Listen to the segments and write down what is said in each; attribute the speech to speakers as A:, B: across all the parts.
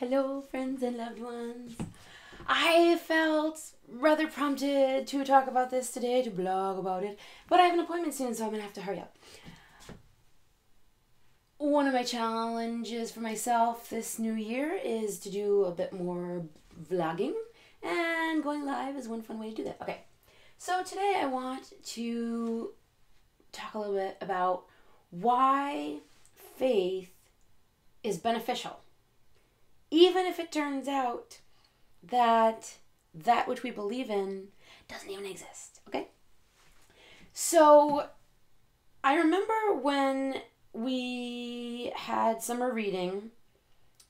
A: Hello, friends and loved ones. I felt rather prompted to talk about this today, to blog about it, but I have an appointment soon, so I'm going to have to hurry up. One of my challenges for myself this new year is to do a bit more vlogging, and going live is one fun way to do that. Okay, so today I want to talk a little bit about why faith is beneficial, even if it turns out that which we believe in doesn't even exist, okay? So I remember when we had summer reading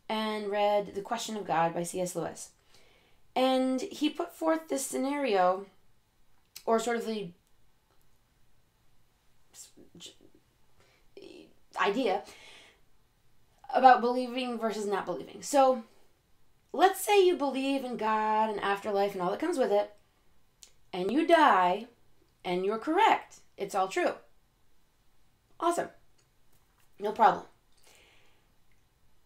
A: and read The Question of God by C.S. Lewis. And he put forth this scenario, or sort of the idea about believing versus not believing. So let's say you believe in God and afterlife and all that comes with it, and you die and you're correct. It's all true. Awesome. No problem.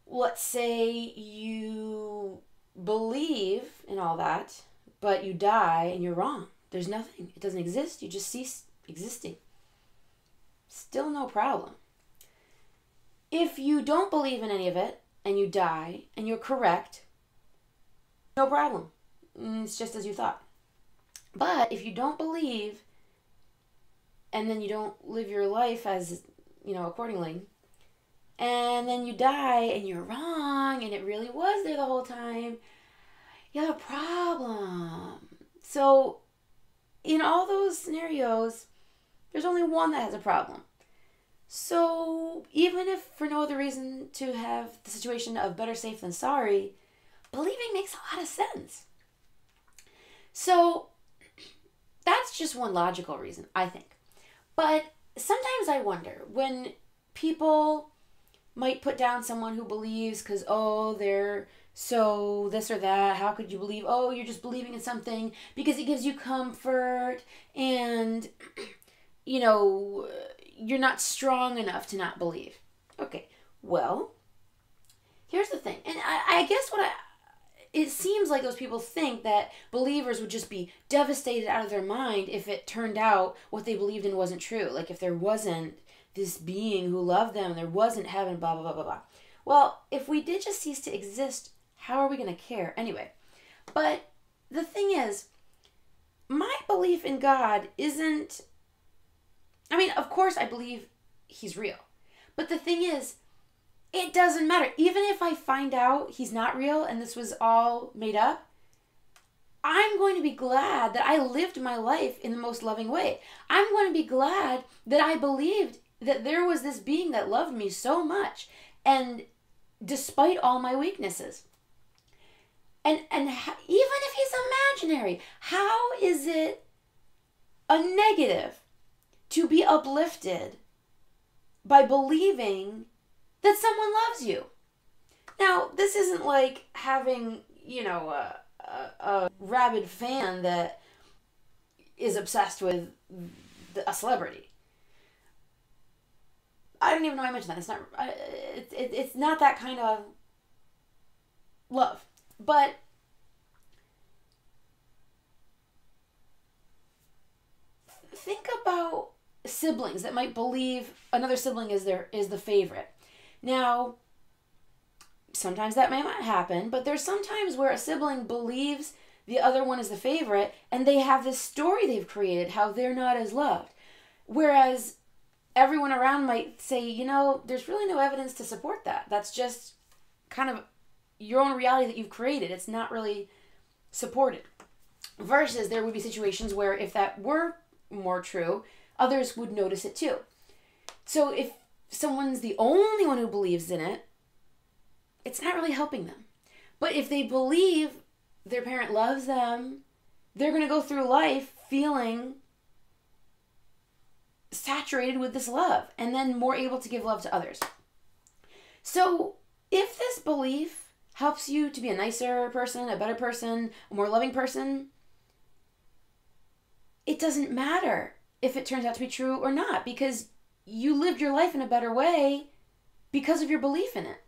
A: Let's say you believe in all that, but you die and you're wrong. There's nothing. It doesn't exist. You just cease existing. Still no problem. If you don't believe in any of it and you die and you're correct, no problem. It's just as you thought. But if you don't believe and then you don't live your life as, accordingly, and then you die and you're wrong and it really was there the whole time, you have a problem. So in all those scenarios, there's only one that has a problem. So even if for no other reason to have the situation of better safe than sorry, believing makes a lot of sense. So that's just one logical reason, I think. But sometimes I wonder when people might put down someone who believes because, they're so this or that. How could you believe? Oh, you're just believing in something because it gives you comfort and, you're not strong enough to not believe. Okay, well, here's the thing. And I guess it seems like those people think that believers would just be devastated out of their mind if it turned out what they believed in wasn't true. Like if there wasn't this being who loved them, there wasn't heaven, blah, blah, blah, blah, blah. Well, if we did just cease to exist, how are we going to care? Anyway, but the thing is, my belief in God isn't... of course I believe he's real. But the thing is, it doesn't matter. Even if I find out he's not real and this was all made up, I'm going to be glad that I lived my life in the most loving way. I'm going to be glad that I believed that there was this being that loved me so much, and despite all my weaknesses. And even if he's imaginary, how is it a negative to be uplifted by believing that someone loves you? Now, this isn't like having, a rabid fan that is obsessed with a celebrity. I don't even know why I mentioned that. It's not. It's not that kind of love. But think about siblings that might believe another sibling is the favorite. Now, sometimes that may not happen, but there's sometimes where a sibling believes the other one is the favorite, and they have this story they've created how they're not as loved. Whereas everyone around might say, there's really no evidence to support that. That's just kind of your own reality that you've created. It's not really supported. Versus there would be situations where if that were more true, others would notice it too. So if someone's the only one who believes in it, it's not really helping them. But if they believe their parent loves them, they're going to go through life feeling saturated with this love and then more able to give love to others. So if this belief helps you to be a nicer person, a better person, a more loving person, it doesn't matter if it turns out to be true or not, because you lived your life in a better way because of your belief in it.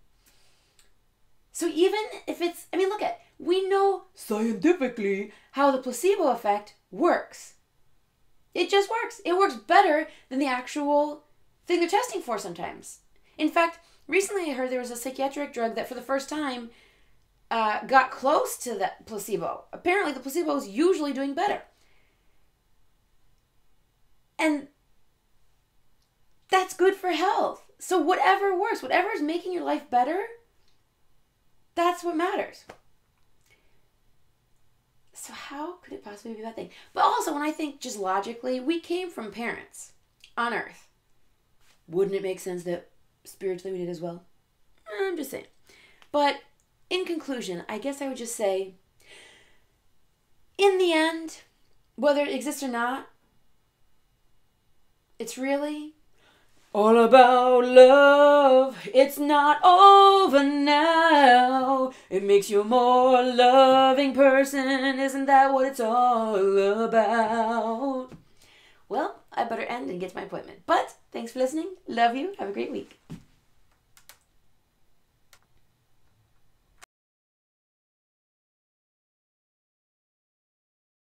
A: So even if it's, I mean, look at, we know scientifically how the placebo effect works. It just works. It works better than the actual thing they're testing for sometimes. In fact, recently I heard there was a psychiatric drug that for the first time got close to that placebo. Apparently the placebo is usually doing better. And that's good for health. So whatever works, whatever is making your life better, that's what matters. So how could it possibly be a bad thing? But also, when I think just logically, we came from parents on Earth. Wouldn't it make sense that spiritually we did as well? I'm just saying. But in conclusion, I guess I would just say, in the end, whether it exists or not, it's really all about love. It's not over now. It makes you a more loving person. Isn't that what it's all about? Well, I better end and get to my appointment. But thanks for listening. Love you. Have a great week.